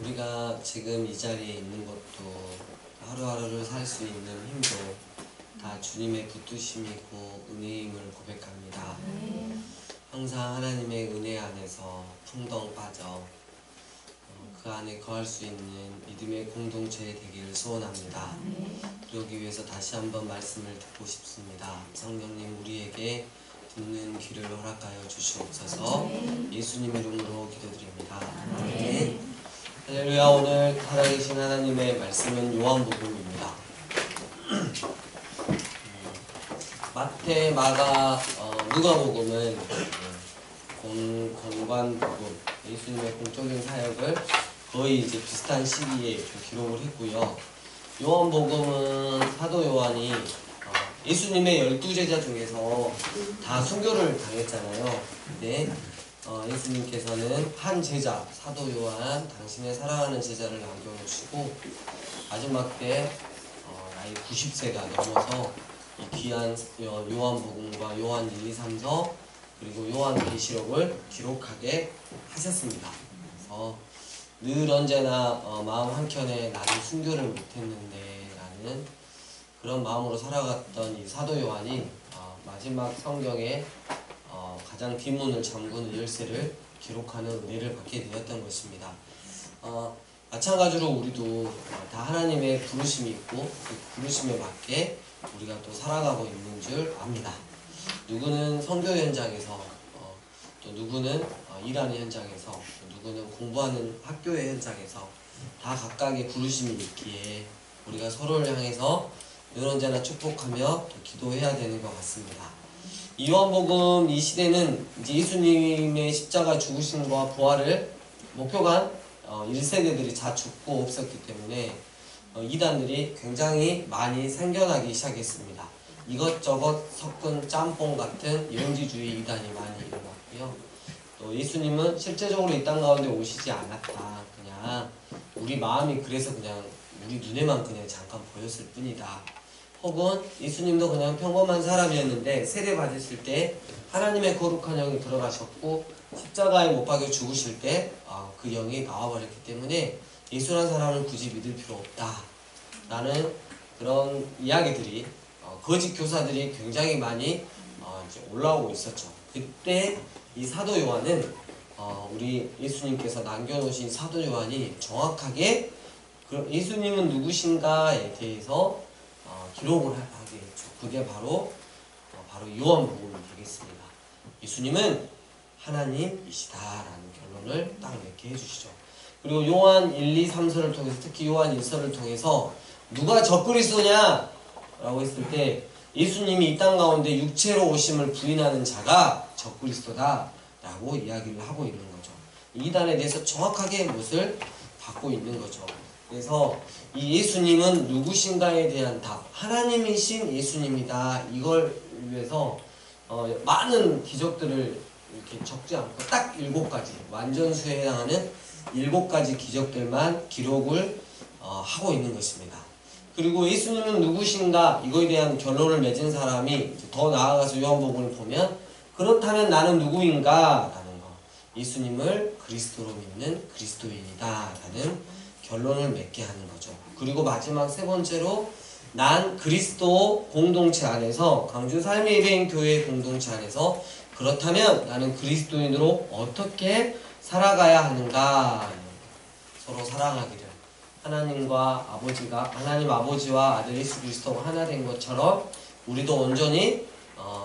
우리가 지금 이 자리에 있는 것도 하루하루를 살 수 있는 힘도 다 주님의 붙드심이고 은혜임을 고백합니다. 항상 하나님의 은혜 안에서 풍덩 빠져 그 안에 거할 수 있는 믿음의 공동체 되기를 소원합니다. 그러기 위해서 다시 한번 말씀을 듣고 싶습니다. 성령님 우리에게 듣는 귀를 허락하여 주시옵소서. 예수님 이름으로 기도드립니다. 아멘. 할렐루야. 오늘 살아계신 하나님의 말씀은 요한복음입니다. 마태, 마가, 누가복음은 공관복음, 예수님의 공적인 사역을 거의 이제 비슷한 시기에 기록을 했고요. 요한복음은 사도 요한이 예수님의 12제자 중에서 다 순교를 당했잖아요. 근데 예수님께서는 한 제자, 사도 요한, 당신의 사랑하는 제자를 남겨놓으시고 마지막 때 나이 90세가 넘어서 이 귀한 요한복음과 요한 1, 2, 3서 그리고 요한계시록을 기록하게 하셨습니다. 그래서 늘 언제나 마음 한켠에 나는 순교를 못했는데 라는 그런 마음으로 살아갔던 이 사도 요한이 마지막 성경에 가장 뒷문을 잠그는 열쇠를 기록하는 은혜를 받게 되었던 것입니다. 마찬가지로 우리도 다 하나님의 부르심이 있고 그 부르심에 맞게 우리가 또 살아가고 있는 줄 압니다. 누구는 선교 현장에서 또 누구는 일하는 현장에서 또 누구는 공부하는 학교의 현장에서 다 각각의 부르심이 있기에 우리가 서로를 향해서 늘 언제나 축복하며 또 기도해야 되는 것 같습니다. 이 요한복음 이 시대는 이제 예수님의 십자가 죽으심과 부활을 목표한 1세대들이 다 죽고 없었기 때문에 이단들이 굉장히 많이 생겨나기 시작했습니다. 이것저것 섞은 짬뽕 같은 영지주의 이단이 많이 일어났고요. 또 예수님은 실제적으로 이 땅 가운데 오시지 않았다. 그냥 우리 마음이 그래서 그냥 우리 눈에만 그냥 잠깐 보였을 뿐이다. 혹은 예수님도 그냥 평범한 사람이었는데 세례 받으실 때 하나님의 거룩한 영이 들어가셨고 십자가에 못 박여 죽으실 때 그 영이 나와버렸기 때문에 예수란 사람을 굳이 믿을 필요 없다 라는 그런 이야기들이 거짓 교사들이 굉장히 많이 이제 올라오고 있었죠. 그때 이 사도 요한은 우리 예수님께서 남겨놓으신 사도 요한이 정확하게 예수님은 누구신가에 대해서 기록을 하게 했죠. 그게 바로 요한복음이 되겠습니다. 예수님은 하나님이시다라는 결론을 딱 맺게 해주시죠. 그리고 요한 1, 2, 3서를 통해서 특히 요한 1서를 통해서 누가 적그리스도냐? 라고 했을 때 예수님이 이 땅 가운데 육체로 오심을 부인하는 자가 적그리스도다 라고 이야기를 하고 있는 거죠. 이단에 대해서 정확하게 못을 받고 있는 거죠. 그래서 이 예수님은 누구신가에 대한 답, 하나님이신 예수님이다. 이걸 위해서 많은 기적들을 이렇게 적지 않고 딱 7가지, 완전수에 해당하는 7가지 기적들만 기록을 하고 있는 것입니다. 그리고 예수님은 누구신가 이거에 대한 결론을 맺은 사람이 더 나아가서 요한복음을 보면 그렇다면 나는 누구인가 라는 거, 예수님을 그리스도로 믿는 그리스도인이다 라는 결론을 맺게 하는 거죠. 그리고 마지막 세 번째로 난 그리스도 공동체 안에서 강주 삶의 예배인 교회 공동체 안에서 그렇다면 나는 그리스도인으로 어떻게 살아가야 하는가. 서로 사랑하기를 하나님과 하나님 아버지와 아들 예수 그리스도가 하나 된 것처럼 우리도 온전히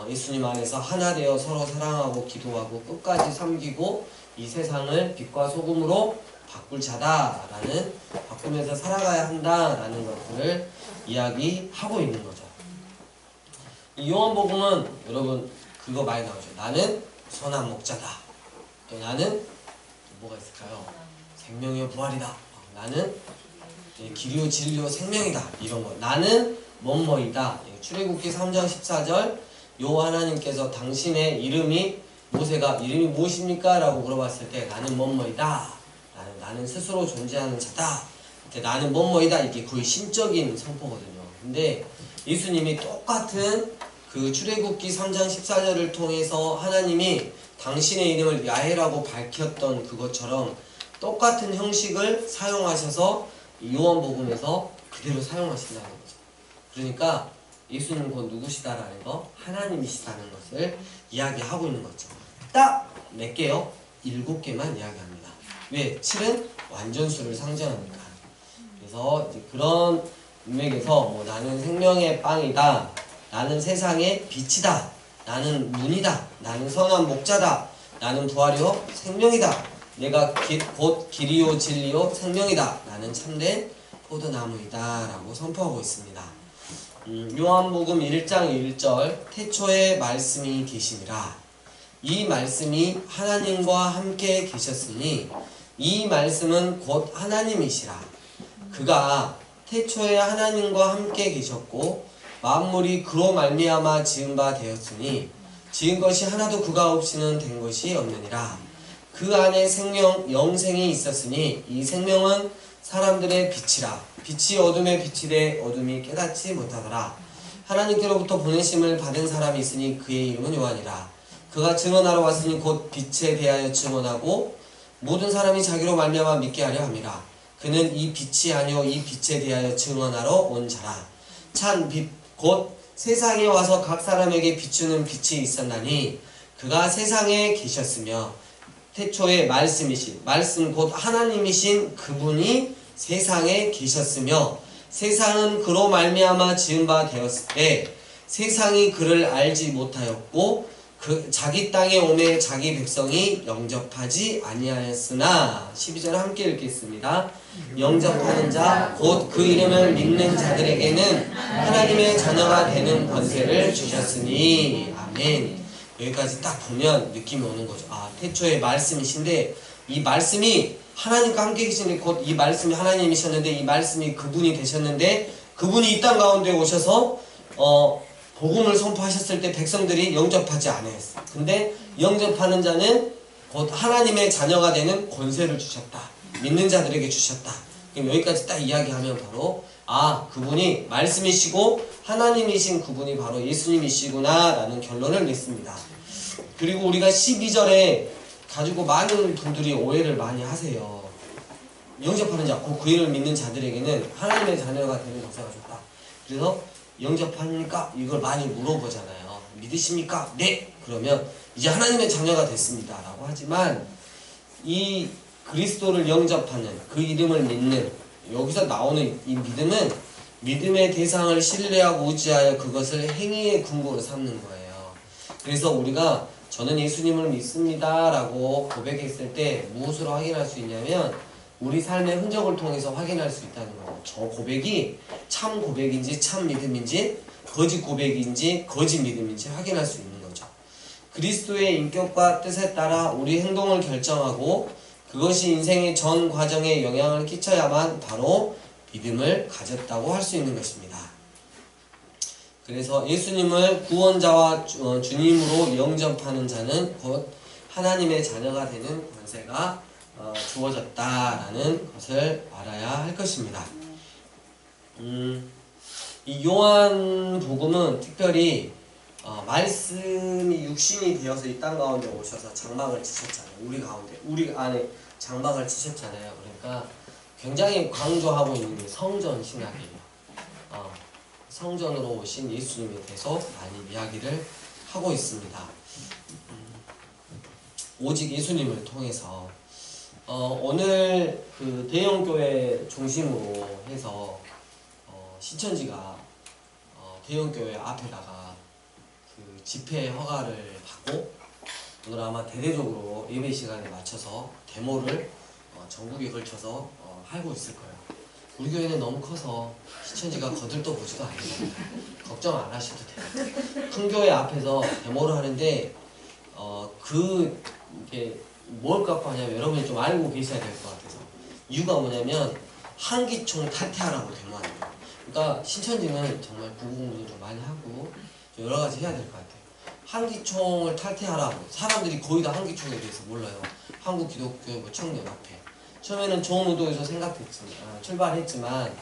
예수님 안에서 하나 되어 서로 사랑하고 기도하고 끝까지 섬기고 이 세상을 빛과 소금으로 바꿀 자다라는, 바꾸면서 살아가야 한다라는 것들을 이야기하고 있는 거죠. 이 요한복음은 여러분 그거 많이 나오죠. 나는 선한 목자다. 또 나는 뭐가 있을까요? 생명이요 부활이다. 나는 길이요 진리요 생명이다. 이런 거. 나는 뭐뭐이다. 출애굽기 3장 14절 요 하나님께서 당신의 모세가 이름이 무엇입니까? 라고 물어봤을 때 나는 뭐뭐이다. 나는 스스로 존재하는 자다. 나는 뭐뭐이다. 이게 거의 신적인 선포거든요. 근데 예수님이 똑같은 그 출애굽기 3장 14절을 통해서 하나님이 당신의 이름을 야훼라고 밝혔던 그것처럼 똑같은 형식을 사용하셔서 요한복음에서 그대로 사용하신다는 거죠. 그러니까 예수님 곧 누구시다라는 거, 하나님이시다는 것을 이야기하고 있는 거죠. 딱 몇 개요? 7개만 이야기합니다. 왜? 7은 완전수를 상징하니까. 그래서 이제 그런 문맥에서 뭐 나는 생명의 빵이다, 나는 세상의 빛이다, 나는 문이다, 나는 선한 목자다, 나는 부활이요 생명이다, 내가 곧 길이요 진리요 생명이다, 나는 참된 포도나무이다 라고 선포하고 있습니다. 요한복음 1장 1절 태초에 말씀이 계시니라. 이 말씀이 하나님과 함께 계셨으니 이 말씀은 곧 하나님이시라. 그가 태초에 하나님과 함께 계셨고 만물이 그로 말미암아 지은 바 되었으니 지은 것이 하나도 그가 없이는 된 것이 없느니라. 그 안에 생명 영생이 있었으니 이 생명은 사람들의 빛이라. 빛이 어둠에 비치되 어둠이 깨닫지 못하더라. 하나님께로부터 보내심을 받은 사람이 있으니 그의 이름은 요한이라. 그가 증언하러 왔으니 곧 빛에 대하여 증언하고 모든 사람이 자기로 말미암아 믿게 하려 함이라. 그는 이 빛이 아니요 이 빛에 대하여 증언하러 온 자라. 참 빛 곧 세상에 와서 각 사람에게 비추는 빛이 있었나니 그가 세상에 계셨으며 태초에 말씀이신 말씀 곧 하나님이신 그분이 세상에 계셨으며 세상은 그로 말미암아 지은 바 되었을 때 세상이 그를 알지 못하였고 그 자기 땅에 오매 자기 백성이 영접하지 아니하였으나 12절 함께 읽겠습니다. 영접하는 자 곧 그 이름을 믿는 자들에게는 하나님의 자녀가 되는 권세를 주셨으니 아멘. 여기까지 딱 보면 느낌이 오는 거죠. 아, 태초에 말씀이신데 이 말씀이 하나님과 함께 계신데 곧 이 말씀이 하나님이셨는데 이 말씀이 그분이 되셨는데 그분이 이 땅 가운데 오셔서 복음을 선포하셨을 때 백성들이 영접하지 않았어요. 근데 영접하는 자는 곧 하나님의 자녀가 되는 권세를 주셨다. 믿는 자들에게 주셨다. 그럼 여기까지 딱 이야기하면 바로 아, 그분이 말씀이시고 하나님이신 그분이 바로 예수님이시구나 라는 결론을 냈습니다. 그리고 우리가 12절에 가지고 많은 분들이 오해를 많이 하세요. 영접하는 자, 곧 그 이름을 믿는 자들에게는 하나님의 자녀가 되는 권세가 줬다. 그래서 영접합니까? 이걸 많이 물어보잖아요. 믿으십니까? 네! 그러면 이제 하나님의 자녀가 됐습니다 라고 하지만 이 그리스도를 영접하는 그 이름을 믿는 여기서 나오는 이 믿음은 믿음의 대상을 신뢰하고 의지하여 그것을 행위의 근거로 삼는 거예요. 그래서 우리가 저는 예수님을 믿습니다 라고 고백했을 때 무엇으로 확인할 수 있냐면 우리 삶의 흔적을 통해서 확인할 수 있다는 거예요. 저 고백이 참 고백인지 참 믿음인지 거짓 고백인지 거짓 믿음인지 확인할 수 있는 거죠. 그리스도의 인격과 뜻에 따라 우리 행동을 결정하고 그것이 인생의 전 과정에 영향을 끼쳐야만 바로 믿음을 가졌다고 할 수 있는 것입니다. 그래서 예수님을 구원자와 주님으로 영접하는 자는 곧 하나님의 자녀가 되는 권세가 주어졌다라는 것을 알아야 할 것입니다. 이 요한복음은 특별히 말씀이 육신이 되어서 이 땅 가운데 오셔서 장막을 치셨잖아요. 우리 가운데, 우리 안에 장막을 치셨잖아요. 그러니까 굉장히 강조하고 있는 게 성전 신학이에요. 성전으로 오신 예수님에 대해서 많이 이야기를 하고 있습니다. 오직 예수님을 통해서 오늘 그 대형교회 중심으로 해서 신천지가 대형교회 앞에다가 그 집회 허가를 받고 오늘 아마 대대적으로 예배 시간에 맞춰서 데모를 전국에 걸쳐서 하고 있을 거예요. 우리 교회는 너무 커서 신천지가 거들떠 보지도 않습니다. 걱정 안 하셔도 돼요. 큰 교회 앞에서 데모를 하는데 이게 뭘 갖고 하냐면 여러분이 좀 알고 계셔야 될 것 같아서 이유가 뭐냐면 한기총 탈퇴하라고 데모하는 거예요. 그러니까 신천지는 정말 부흥도 좀 많이 하고 좀 여러 가지 해야 될 것 같아요. 한기총을 탈퇴하라고 사람들이 거의 다 한기총에 대해서 몰라요. 한국기독교회 청년협회 처음에는 좋은 의도에서 출발했지만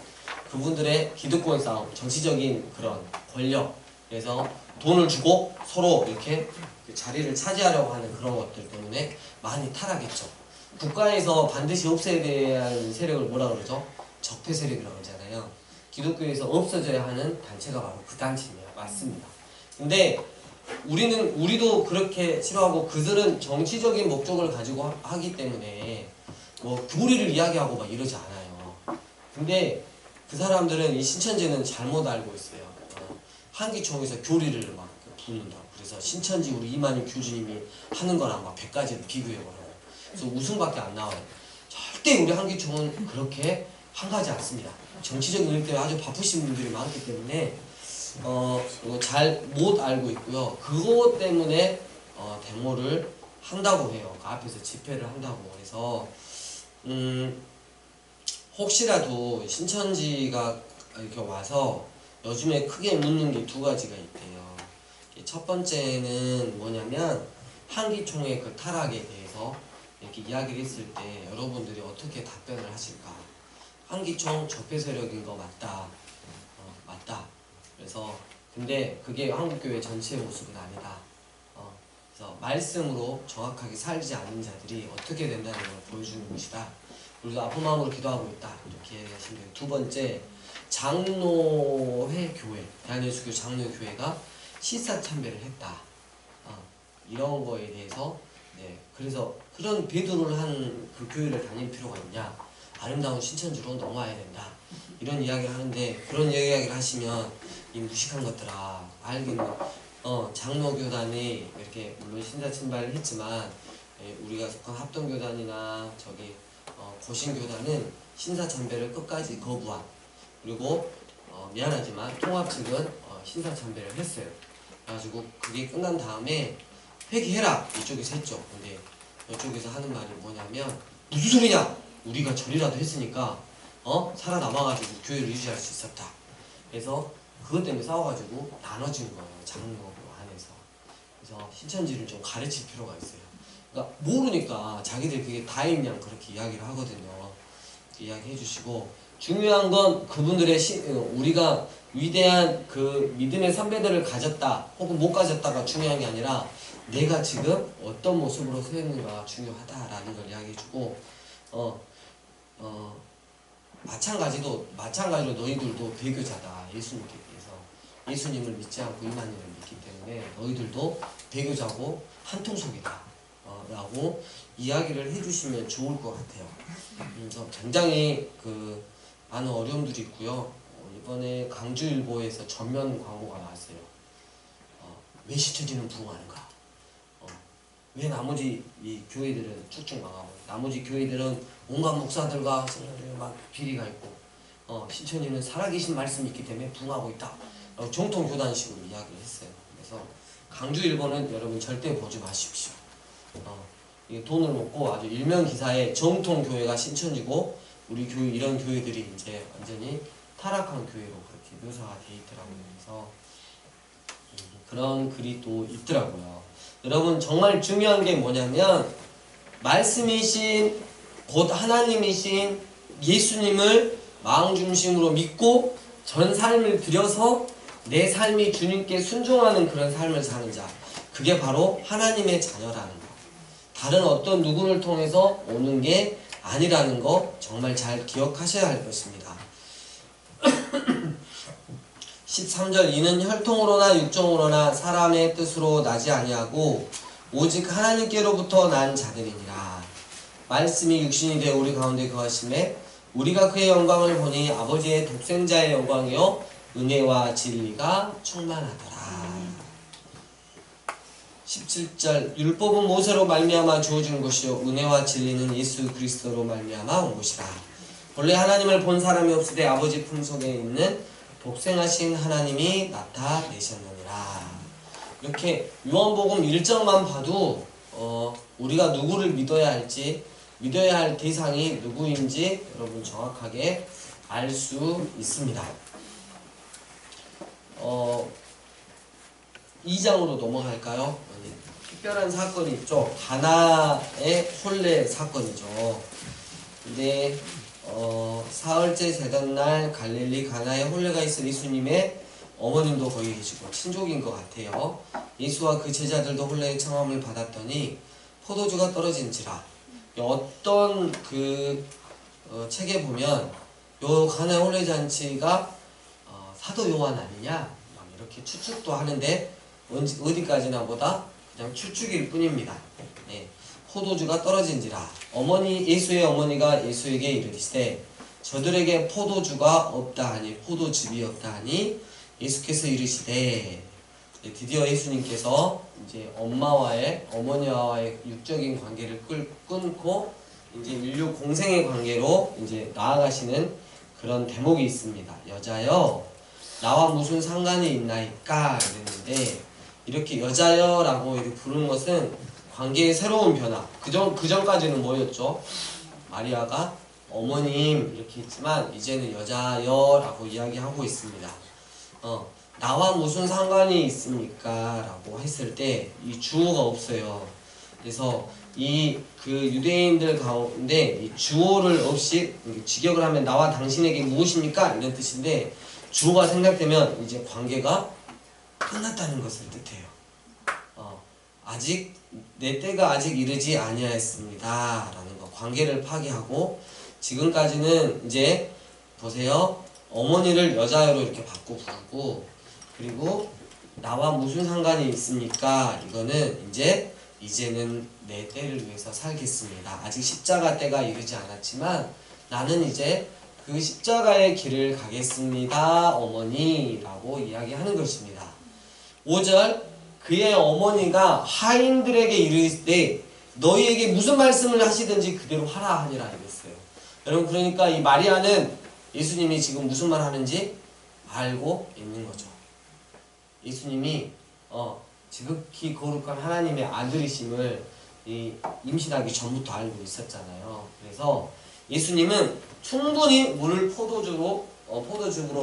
그분들의 기득권 싸움, 정치적인 그런 권력 그래서 돈을 주고 서로 이렇게 자리를 차지하려고 하는 그런 것들 때문에 많이 타락했죠. 국가에서 반드시 없애야 될 세력을 뭐라 그러죠? 적폐 세력이라고 그러잖아요. 기독교에서 없어져야 하는 단체가 바로 그 단체입니다. 맞습니다. 근데 우리도 그렇게 싫어하고 그들은 정치적인 목적을 가지고 하기 때문에 뭐 교리를 이야기하고 막 이러지 않아요. 근데 그 사람들은 이 신천지는 잘못 알고 있어요. 한기총에서 교리를 막 붙는다고. 그래서 신천지 우리 이만희 교주님이 하는 거랑 막 100가지를 비교해버려요. 그래서 웃음밖에 안 나와요. 절대 우리 한기총은 그렇게 한 가지 않습니다. 정치적인 일 때문에 아주 바쁘신 분들이 많기 때문에 잘 못 알고 있고요. 그것 때문에 데모를 한다고 해요. 그 앞에서 집회를 한다고 해서 혹시라도 신천지가 이렇게 와서 요즘에 크게 묻는 게 두 가지가 있대요. 첫 번째는 뭐냐면 한기총의 그 타락에 대해서 이렇게 이야기를 했을 때 여러분들이 어떻게 답변을 하실까? 한기총 적폐 세력인 거 맞다. 맞다. 그래서 근데 그게 한국교회 전체의 모습은 아니다. 그래서 말씀으로 정확하게 살지 않는 자들이 어떻게 된다는 걸 보여주는 것이다. 그래서 아픈 마음으로 기도하고 있다. 이렇게 하시면 돼요. 두 번째, 장로회 교회, 대한예수교 장로교회가 시사참배를 했다. 이런 거에 대해서 그래서 그런 배도를 한 그 교회를 다닐 필요가 있냐? 아름다운 신천지로 넘어와야 된다. 이런 이야기를 하는데 그런 이야기를 하시면 이 무식한 것들아 알겠네. 장로교단이 이렇게 물론 신사침발을 했지만 우리가 속한 합동교단이나 고신교단은 신사참배를 끝까지 거부한 그리고 미안하지만 통합 측은 신사참배를 했어요. 그래가지고 그게 끝난 다음에 회개해라 이쪽에서 했죠. 근데 이쪽에서 하는 말이 뭐냐면 무슨 소리냐? 우리가 절이라도 했으니까 살아남아가지고 교회를 유지할 수 있었다. 그래서 그것 때문에 싸워가지고 나눠진 거예요. 장로 안에서. 그래서 신천지를 좀 가르칠 필요가 있어요. 그러니까 모르니까 자기들 그게 다인 양 그렇게 이야기를 하거든요. 이야기해 주시고 중요한 건 그분들의 우리가 위대한 그 믿음의 선배들을 가졌다 혹은 못 가졌다가 중요한 게 아니라 내가 지금 어떤 모습으로 서 있는가 중요하다라는 걸 이야기해주고 마찬가지로 너희들도 배교자다. 예수님께 대해서 예수님을 믿지 않고 이만희를 믿기 때문에 너희들도 배교자고 한통속이다 라고 이야기를 해주시면 좋을 것 같아요. 그래서 굉장히 많은 어려움들이 있고요. 이번에 강주일보에서 전면 광고가 나왔어요. 왜 신천지는 부흥하는가? 왜 나머지 이 교회들은 쭉쭉 망하고 나머지 교회들은 온갖 목사들과 막 비리가 있고 신천지는 살아계신 말씀이 있기 때문에 부흥하고 있다. 정통 교단식으로 이야기를 했어요. 그래서 강주일보는 여러분 절대 보지 마십시오. 이게 돈을 먹고 아주 일면 기사에 정통 교회가 신천지고 우리 교회 이런 교회들이 이제 완전히 타락한 교회로 그렇게 묘사가 돼 있더라고요. 그래서 그런 글이 또 있더라고요. 여러분 정말 중요한 게 뭐냐면 말씀이신 곧 하나님이신 예수님을 마음 중심으로 믿고 전 삶을 들여서 내 삶이 주님께 순종하는 그런 삶을 사는 자, 그게 바로 하나님의 자녀라는 거. 다른 어떤 누구를 통해서 오는 게 아니라는 거 정말 잘 기억하셔야 할 것입니다. 13절 이는 혈통으로나 육정으로나 사람의 뜻으로 나지 아니하고 오직 하나님께로부터 난 자들이니라. 말씀이 육신이 되어 우리 가운데 거하심에 우리가 그의 영광을 보니 아버지의 독생자의 영광이요 은혜와 진리가 충만하더라. 17절 율법은 모세로 말미암아 주어진 것이요 은혜와 진리는 예수 그리스도로 말미암아 온 것이라. 본래 하나님을 본 사람이 없으되 아버지 품속에 있는 독생하신 하나님이 나타내셨느니라. 이렇게 요한복음 1장만 봐도 우리가 누구를 믿어야 할지 믿어야 할 대상이 누구인지 여러분 정확하게 알 수 있습니다. 2장으로 넘어갈까요? 특별한 사건이 있죠. 가나의 혼례 사건이죠. 근데 사흘째 되던 날 갈릴리 가나에 혼례가 있을 예수님의 어머님도 거기 계시고 친족인 것 같아요. 예수와 그 제자들도 혼례의 청함을 받았더니 포도주가 떨어진지라 어떤 책에 보면 요 가나 혼례잔치가 사도 요한 아니냐 막 이렇게 추측도 하는데 어디까지나 보다 그냥 추측일 뿐입니다. 네. 포도주가 떨어진지라 예수의 어머니가 예수에게 이르시되 저들에게 포도주가 없다 하니 포도즙이 없다 하니 예수께서 이르시되 드디어 예수님께서 이제 어머니와의 육적인 관계를 끊고 이제 인류 공생의 관계로 이제 나아가시는 그런 대목이 있습니다. 여자여 나와 무슨 상관이 있나이까 이랬는데 이렇게 여자여라고 이렇게 부르는 것은 관계의 새로운 변화. 그전까지는 뭐였죠? 마리아가 어머님 이렇게 했지만 이제는 여자여라고 이야기하고 있습니다. 나와 무슨 상관이 있습니까? 라고 했을 때 이 주어가 없어요. 그래서 그 유대인들 가운데 이 주어를 없이 직역을 하면 나와 당신에게 무엇입니까? 이런 뜻인데 주어가 생략되면 이제 관계가 끝났다는 것을 뜻해요. 아직 내 때가 아직 이르지 아니하였습니다. 라는 거. 관계를 파기하고 지금까지는 이제 보세요. 어머니를 여자여로 이렇게 바꿔 부르고 그리고 나와 무슨 상관이 있습니까? 이거는 이제는 내 때를 위해서 살겠습니다. 아직 십자가 때가 이르지 않았지만 나는 이제 그 십자가의 길을 가겠습니다. 어머니라고 이야기하는 것입니다. 5절 그의 어머니가 하인들에게 이르되 너희에게 무슨 말씀을 하시든지 그대로 하라 하니라 이랬어요. 여러분 그러니까 이 마리아는 예수님이 지금 무슨 말 하는지 알고 있는 거죠. 예수님이 지극히 거룩한 하나님의 아들이심을 임신하기 전부터 알고 있었잖아요. 그래서 예수님은 충분히 물을 포도주로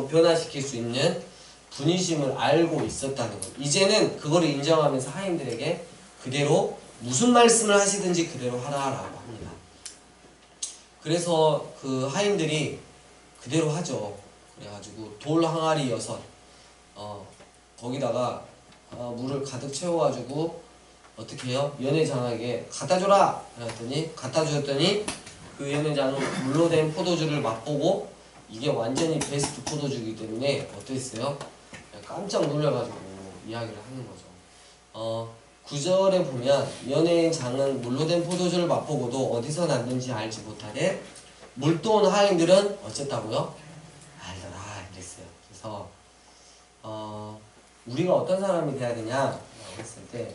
변화시킬 수 있는 분이심을 알고 있었다는 것. 이제는 그거를 인정하면서 하인들에게 그대로 무슨 말씀을 하시든지 그대로 하라라고 합니다. 그래서 그 하인들이 그대로 하죠. 그래가지고 돌 항아리 6 거기다가 물을 가득 채워가지고 어떻게 해요? 연회장에게 갖다 줘라! 갖다 주었더니 그 연회장은 물로 된 포도주를 맛보고 이게 완전히 베스트 포도주이기 때문에 어땠어요? 깜짝 놀라가지고 이야기를 하는 거죠. 9절에 보면 연회장은 물로 된 포도주를 맛보고도 어디서 났는지 알지 못하되 물도온 하인들은 어쨌다고요? 알더라 이랬어요. 그래서 우리가 어떤 사람이 돼야 되냐 했을 때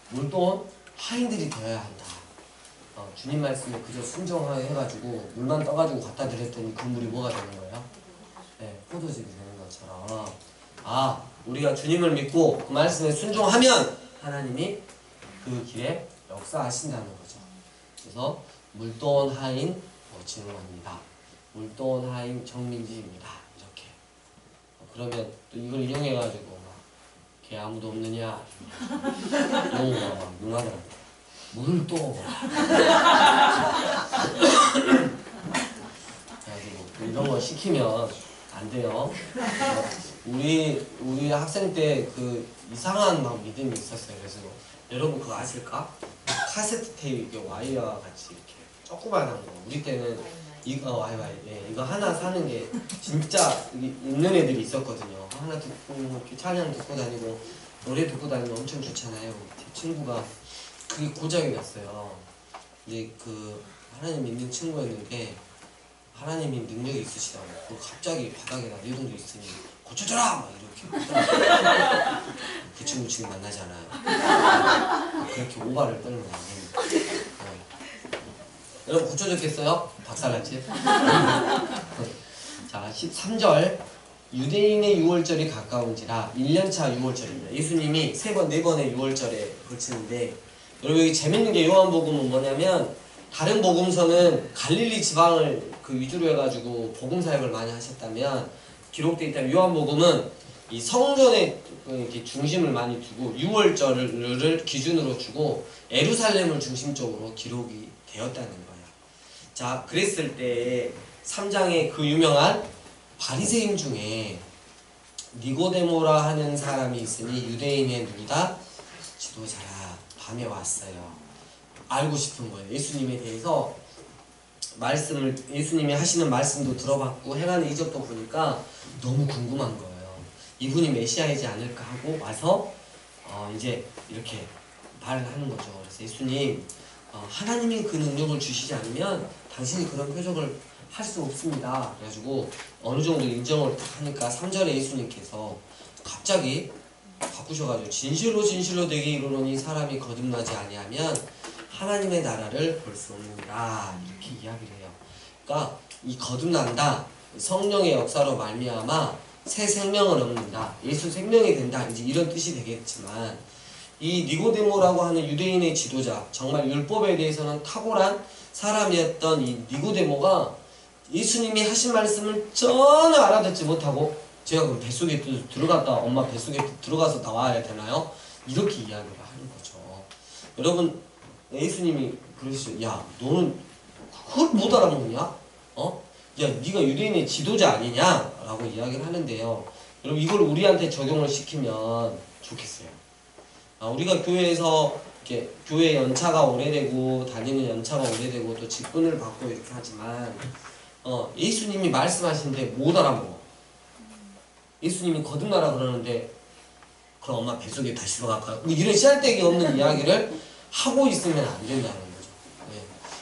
물도온 하인들이 되어야 한다. 주님 말씀에 그저 순종해가지고 물만 떠가지고 갖다 드렸더니 그 물이 뭐가 되는 거예요? 네, 포도즙이 되는 것처럼 우리가 주님을 믿고 그 말씀에 순종하면 하나님이 그 길에 역사하신다는 거죠. 그래서 물도온 하인 증언합니다. 물도온 하인 정민지입니다. 이렇게. 그러면 또 이걸 이용해가지고 걔 아무도 없느냐 용어가 막 능하더라고요. 물도 그래가지고 이런 거 시키면 안 돼요. 우리 학생 때 그 이상한 막 믿음이 있었어요. 그래서 여러분 그거 아실까? 카세트 테이프 와이어와 같이 이렇게 조그만한 거. 우리 때는 이거 하나 사는 게 진짜 있는 애들이 있었거든요. 하나 듣고 이렇게 찬양 듣고 다니고 노래 듣고 다니면 엄청 좋잖아요. 제 친구가 그게 고장이 났어요. 근데 그 하나님 믿는 친구였는데 하나님이 능력이 있으시다고 갑자기 바닥에다 내동도 있으니 고쳐줘라! 막 이렇게 그 친구 지금 만나지 않아요. 그렇게 오바를 떨면 안 됩니다. 여러분 고쳐줬겠어요? 박살났지? 자 13절 유대인의 유월절이 가까운지라 1년차 유월절입니다. 예수님이 3번, 4번의 유월절에 거치는데 여러분 여기 재밌는 게 요한복음은 뭐냐면 다른 복음서는 갈릴리 지방을 그 위주로 해가지고 복음 사역을 많이 하셨다면 기록되어 있다면 요한복음은 이 성전에 이렇게 중심을 많이 두고 유월절을 기준으로 주고 예루살렘을 중심적으로 기록이 되었다는 거예요. 자, 그랬을 때 3장에 그 유명한 바리새인 중에 니고데모라 하는 사람이 있으니 유대인의 누구다? 지도자라. 밤에 왔어요. 알고 싶은 거예요. 예수님에 대해서 예수님이 하시는 말씀도 들어봤고 행하는 이적도 보니까 너무 궁금한 거예요. 이분이 메시아이지 않을까 하고 와서 이제 이렇게 말을 하는 거죠. 그래서 예수님, 하나님이 그 능력을 주시지 않으면 당신이 그런 표적을 할 수 없습니다. 그래가지고 어느 정도 인정을 딱 하니까 3절에 예수님께서 갑자기 바꾸셔가지고 진실로 진실로 내게 이르노니 사람이 거듭나지 아니하면 하나님의 나라를 볼 수 없느니라 이렇게 이야기를 해요. 그러니까 이 거듭난다, 성령의 역사로 말미암아 새 생명을 얻는다, 예수 생명이 된다, 이제 이런 뜻이 되겠지만 이 니고데모라고 하는 유대인의 지도자, 정말 율법에 대해서는 탁월한 사람이었던 이 니고데모가 예수님이 하신 말씀을 전혀 알아듣지 못하고 제가 그럼 뱃속에 들어갔다 엄마 뱃속에 들어가서 나와야 되나요? 이렇게 이야기를 하는 거죠. 여러분, 예수님이 그러시죠. 야, 너는 그걸 못 알아먹냐? 야, 네가 유대인의 지도자 아니냐? 라고 이야기를 하는데요. 여러분, 이걸 우리한테 적용을 시키면 좋겠어요. 우리가 교회에서 이렇게 교회 연차가 오래되고 다니는 연차가 오래되고 또 직분을 받고 이렇게 하지만 예수님이 말씀하시는데 못 알아먹어. 예수님이 거듭나라 그러는데 그럼 엄마 뱃속에 다시 들어갈까요? 이런 씨알데기 없는 이야기를 하고 있으면 안 된다는 거죠. 네.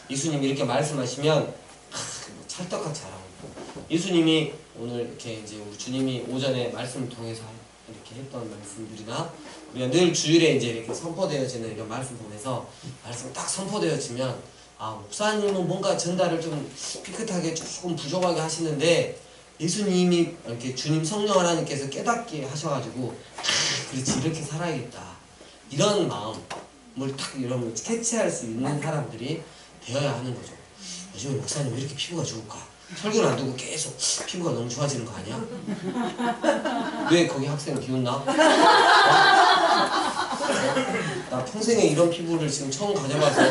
예수님이 이렇게 말씀하시면 찰떡같이 알아먹고, 예수님이 오늘 이렇게 이제 우리 주님이 오전에 말씀을 통해서 이렇게 했던 말씀들이나 우리가 늘 주일에 이제 이렇게 선포되어지는 이런 말씀 보면서 말씀 딱 선포되어지면 목사님은 뭔가 전달을 좀 삐끗하게 조금 부족하게 하시는데 예수님이 이렇게 주님 성령 하나님께서 깨닫게 하셔가지고 그렇지 이렇게 살아야겠다 이런 마음을 딱 이런 캐치할 수 있는 사람들이 되어야 하는 거죠. 요즘에 목사님 왜 이렇게 피부가 좋을까? 설교를 안 두고 계속 피부가 너무 좋아지는 거 아니야? 왜 거기 학생 비웃나? 나 평생에 이런 피부를 지금 처음 가져봐서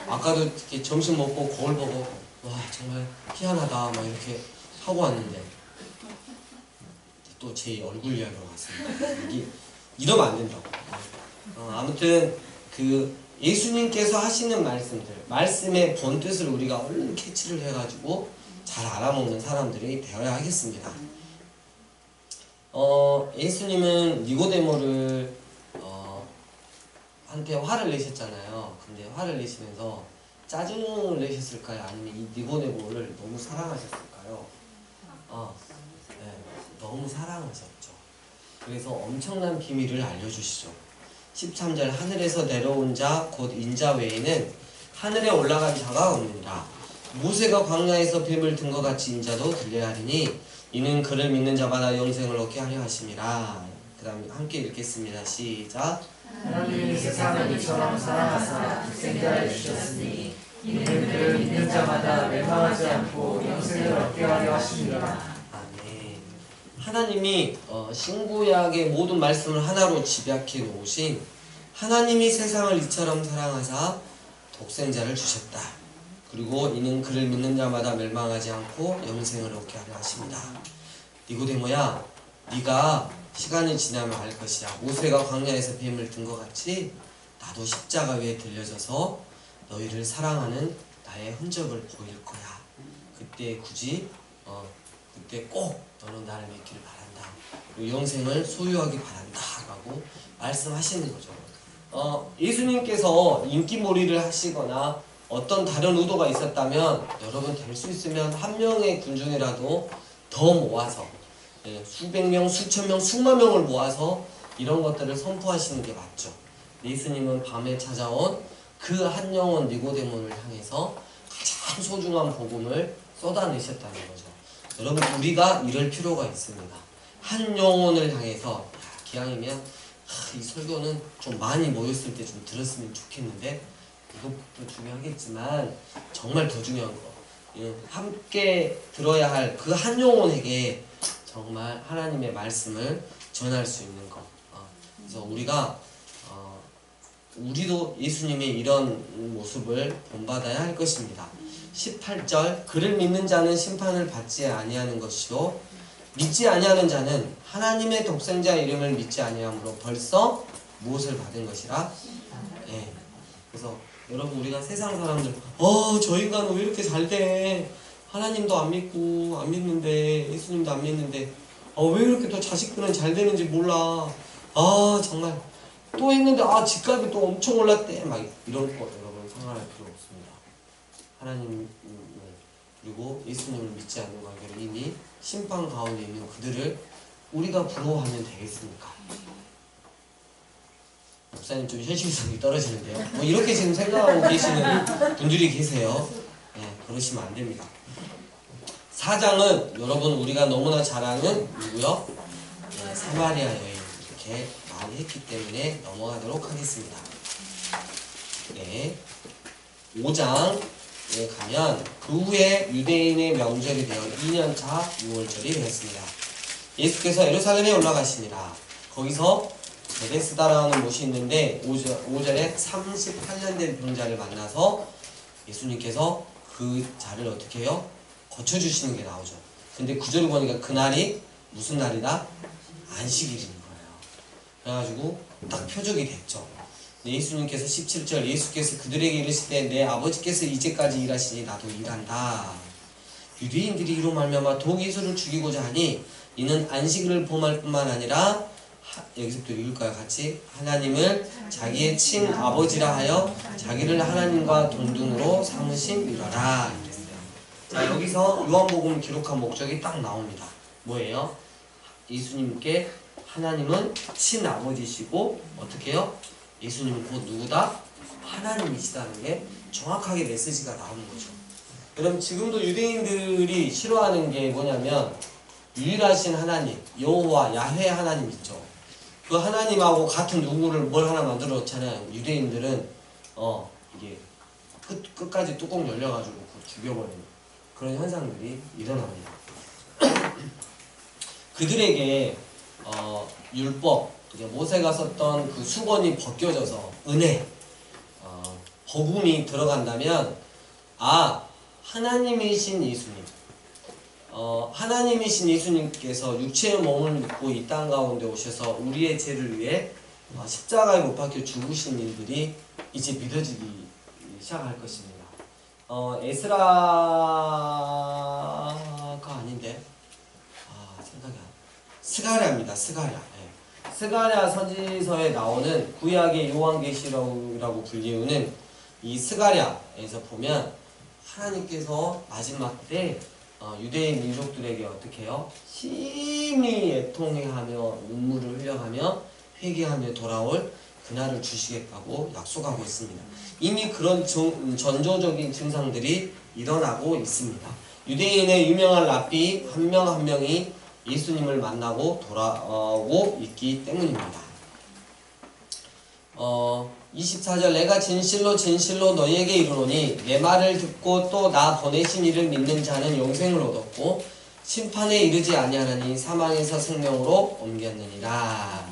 아까도 이렇게 점심 먹고 거울 보고 와 정말 희한하다 막 이렇게 하고 왔는데 또 제 얼굴 이야기로 왔습니다. 이러면 안 된다고. 아무튼 그 예수님께서 하시는 말씀들, 말씀의 본뜻을 우리가 얼른 캐치를 해가지고 잘 알아먹는 사람들이 되어야 하겠습니다. 예수님은 니고데모를 한테 화를 내셨잖아요. 근데 화를 내시면서 짜증을 내셨을까요? 아니면 이 니고데모를 너무 사랑하셨을까요? 네, 너무 사랑하셨죠. 그래서 엄청난 비밀을 알려주시죠. 13절 하늘에서 내려온 자 곧 인자 외에는 하늘에 올라간 자가 없느니라. 모세가 광야에서 뱀을 든 것 같이 인자도 들려야 하리니 이는 그를 믿는 자마다 영생을 얻게 하려 하심이라. 그 다음에 함께 읽겠습니다. 시작. 하나님이 세상을 이처럼 사랑하사 독생자를 주셨으니 이는 그를 믿는 자마다 멸망하지 않고 영생을 얻게 하려 하심이라. 아멘. 하나님이 신구약의 모든 말씀을 하나로 집약해 놓으신 하나님이 세상을 이처럼 사랑하사 독생자를 주셨다. 그리고 이는 그를 믿는 자마다 멸망하지 않고 영생을 얻게 하려 하십니다. 니고데모야, 네가 시간이 지나면 알 것이야. 모세가 광야에서 뱀을 든 것 같이 나도 십자가 위에 들려져서 너희를 사랑하는 나의 흔적을 보일 거야. 그때 굳이 그때 꼭 너는 나를 믿기를 바란다. 그리고 영생을 소유하기 바란다 라고 말씀하시는 거죠. 예수님께서 인기몰이를 하시거나 어떤 다른 의도가 있었다면 여러분 될 수 있으면 한 명의 군중이라도 더 모아서 수백 명, 수천 명, 수만 명을 모아서 이런 것들을 선포하시는 게 맞죠. 예수님은 밤에 찾아온 그 한 영혼 니고데모를 향해서 가장 소중한 복음을 쏟아내셨다는 거죠. 여러분 우리가 이럴 필요가 있습니다. 한 영혼을 향해서 기왕이면 이 설교는 좀 많이 모였을 때 좀 들었으면 좋겠는데 이것도 중요하겠지만 정말 더 중요한 거 함께 들어야 할 그 한 영혼에게 정말 하나님의 말씀을 전할 수 있는 것. 그래서 우리도 예수님의 이런 모습을 본받아야 할 것입니다. 18절 그를 믿는 자는 심판을 받지 아니하는 것이요 믿지 아니하는 자는 하나님의 독생자 이름을 믿지 아니함으로 벌써 무엇을 받은 것이라. 그래서 여러분 우리가 세상 사람들 저 인간은 왜 이렇게 잘 돼? 하나님도 안 믿고 안 믿는데 예수님도 안 믿는데 왜 이렇게 또 자식들은 잘 되는지 몰라. 정말 또 했는데 집값이 또 엄청 올랐대. 막 이런 거 여러분 생각할 필요 없습니다. 하나님 그리고 예수님을 믿지 않는 관계로 이미 심판 가운데 있는 그들을 우리가 부러워하면 되겠습니까? 목사님 좀 현실성이 떨어지는데요. 뭐 이렇게 지금 생각하고 계시는 분들이 계세요. 그러시면 안 됩니다. 4장은 여러분 우리가 너무나 잘 아는 누구요? 사마리아 여인 이렇게 많이 했기 때문에 넘어가도록 하겠습니다. 5장에 가면 그 후에 유대인의 명절이 되어 2년차 6월절이 되었습니다. 예수께서 예루살렘에 올라가시니라. 거기서 베데스다라는 곳이 있는데 5절에 38년 된 병자를 만나서 예수님께서 그 자를 어떻게 해요? 거쳐주시는 게 나오죠. 근데 9절을 보니까 그날이 무슨 날이다? 안식일인 거예요. 그래가지고 딱 표적이 됐죠. 예수님께서 17절 예수께서 그들에게 이르시되 내 아버지께서 이제까지 일하시니 나도 일한다. 유대인들이 이로 말미암아 더욱 예수를 죽이고자 하니 이는 안식일을 범할 뿐만 아니라 여기서부터 읽을까요? 같이 하나님을 자기의 친아버지라 하여 자기를 하나님과 동등으로 삼으심이라라 이랬어요. 자, 여기서 요한복음 기록한 목적이 딱 나옵니다. 뭐예요? 예수님께 하나님은 친아버지시고 어떻게 해요? 예수님은 곧 누구다? 하나님이시다는 게 정확하게 메시지가 나오는 거죠. 여러분 지금도 유대인들이 싫어하는 게 뭐냐면 유일하신 하나님 여호와 야훼 하나님 있죠. 그 하나님하고 같은 누구를 뭘 하나 만들어 놓잖아요. 유대인들은 이게 끝까지 뚜껑 열려가지고 죽여버리는 그런 현상들이 일어납니다. 그들에게 율법 모세가 썼던 그 수건이 벗겨져서 은혜 복음이 들어간다면 하나님이신 예수님 하나님이신 예수님께서 육체의 몸을 입고 이 땅 가운데 오셔서 우리의 죄를 위해 십자가에 못 박혀 죽으신 일들이 이제 믿어지기 시작할 것입니다. 에스라가 아닌데 생각이 안 스가랴입니다. 스가랴. 스가랴 선지서에 나오는 구약의 요한계시라고 불리우는 이 스가랴에서 보면 하나님께서 마지막 때 유대인 민족들에게 어떻게 해요? 심히 애통해하며 눈물을 흘려가며 회개하며 돌아올 그날을 주시겠다고 약속하고 있습니다. 이미 그런 전조적인 증상들이 일어나고 있습니다. 유대인의 유명한 랍비 한 명 한 명이 예수님을 만나고 돌아오고 있기 때문입니다. 24절 내가 진실로 진실로 너희에게 이르노니 내 말을 듣고 또 나 보내신 이를 믿는 자는 영생을 얻었고 심판에 이르지 아니하나니 사망에서 생명으로 옮겼느니라.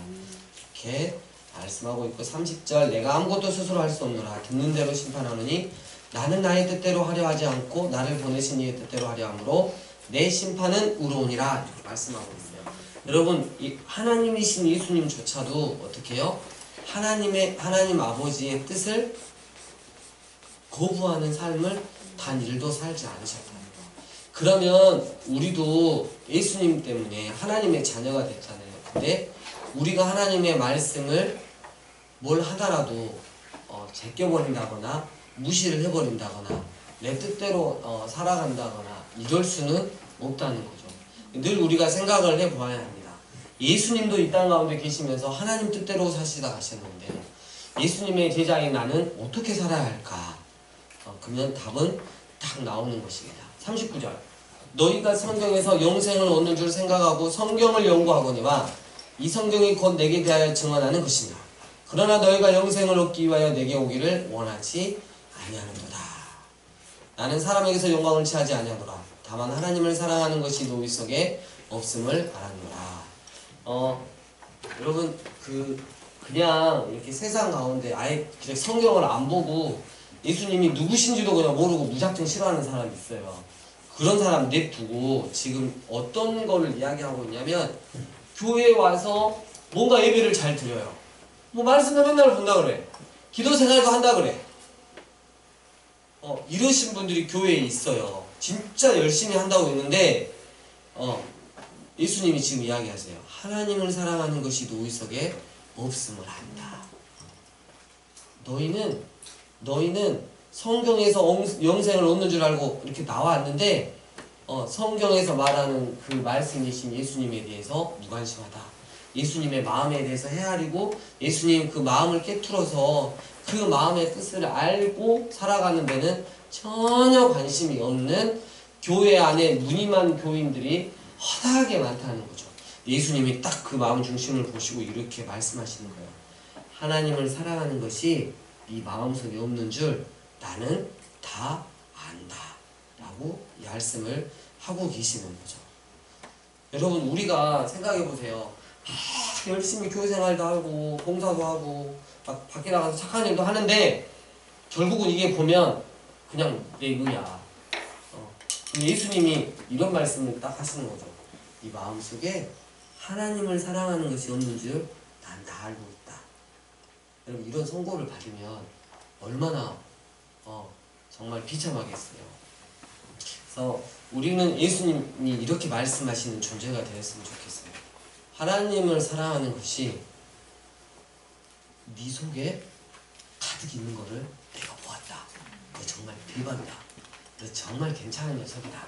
이렇게 말씀하고 있고 30절 내가 아무것도 스스로 할 수 없노라. 듣는 대로 심판하노니 나는 나의 뜻대로 하려 하지 않고 나를 보내신 이의 뜻대로 하려 하므로 내 심판은 의로우니라. 이렇게 말씀하고 있어요. 여러분 이 하나님이신 예수님조차도 어떻게 해요? 하나님 아버지의 뜻을 거부하는 삶을 단 일도 살지 않으셨다는 거. 그러면 우리도 예수님 때문에 하나님의 자녀가 됐잖아요. 근데 우리가 하나님의 말씀을 뭘 하더라도 제껴버린다거나 무시를 해버린다거나 내 뜻대로 살아간다거나 이럴 수는 없다는 거죠. 늘 우리가 생각을 해보아야 합니다. 예수님도 이 땅 가운데 계시면서 하나님 뜻대로 사시다 가셨는데 예수님의 제자인 나는 어떻게 살아야 할까? 그러면 답은 딱 나오는 것입니다. 39절 너희가 성경에서 영생을 얻는 줄 생각하고 성경을 연구하거니와 이 성경이 곧 내게 대하여 증언하는 것이냐. 그러나 너희가 영생을 얻기 위하여 내게 오기를 원하지 아니하는도다. 나는 사람에게서 영광을 취하지 아니하노라. 다만 하나님을 사랑하는 것이 너희 속에 없음을 알았노라. 여러분 그냥 이렇게 세상 가운데 아예 그냥 성경을 안 보고 예수님이 누구신지도 그냥 모르고 무작정 싫어하는 사람이 있어요. 그런 사람 냅두고 지금 어떤 거를 이야기하고 있냐면 교회에 와서 뭔가 예배를 잘 드려요. 뭐 말씀도 맨날 본다 그래. 기도 생활도 한다 그래. 이러신 분들이 교회에 있어요. 진짜 열심히 한다고 했는데 예수님이 지금 이야기하세요. 하나님을 사랑하는 것이 너희 속에 없음을 안다. 너희는 성경에서 영생을 얻는 줄 알고 이렇게 나왔는데 성경에서 말하는 그 말씀이신 예수님에 대해서 무관심하다. 예수님의 마음에 대해서 헤아리고 예수님 그 마음을 깨트려서 그 마음의 뜻을 알고 살아가는 데는 전혀 관심이 없는 교회 안에 무늬만 교인들이 허다하게 많다는 거죠. 예수님이 딱 그 마음 중심을 보시고 이렇게 말씀하시는 거예요. 하나님을 사랑하는 것이 네 마음속에 없는 줄 나는 다 안다 라고 이 말씀을 하고 계시는 거죠. 여러분, 우리가 생각해 보세요. 열심히 교회생활도 하고 봉사도 하고 막 밖에 나가서 착한 일도 하는데 결국은 이게 보면 그냥 내 의야. 예수님이 이런 말씀을 딱 하시는 거죠. 네 마음속에 하나님을 사랑하는 것이 없는 줄 난 다 알고 있다. 여러분, 이런 선고를 받으면 얼마나 정말 비참하겠어요. 그래서 우리는 예수님이 이렇게 말씀하시는 존재가 되었으면 좋겠어요. 하나님을 사랑하는 것이 네 속에 가득 있는 거를 내가 보았다. 너 정말 대박이다. 너 정말 괜찮은 녀석이다.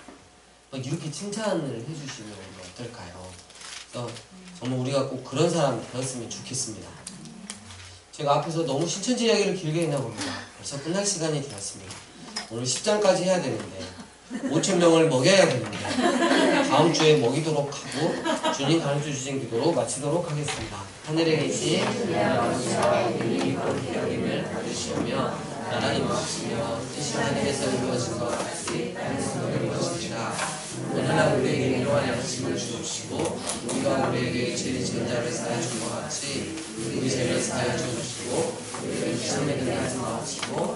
막 이렇게 칭찬을 해주시면 어떨까요? 그래서 정말 우리가 꼭 그런 사람 되었으면 좋겠습니다. 제가 앞에서 너무 신천지 이야기를 길게 했나 봅니다. 벌써 끝날 시간이 되었습니다. 오늘 10장까지 해야 되는데 5,000명을 먹여야 되는데 다음 주에 먹이도록 하고 주님 가르쳐 주신 기도로 마치도록 하겠습니다. 하늘에 계신 우리 아버지와 이름이 거룩히 여김을 받으시오며 나라는 임하시며 뜻이 하늘에서 이루어진 것 같이 땅에서도 이루어지리라. 오늘날 우리에게 일용할 양식을 주옵시고 우리가 우리에게 죄를 지은 자를 사하여 준 것 같이 우리 죄를 사하여 주옵시고 우리를 시험에 들게 하지 마옵시고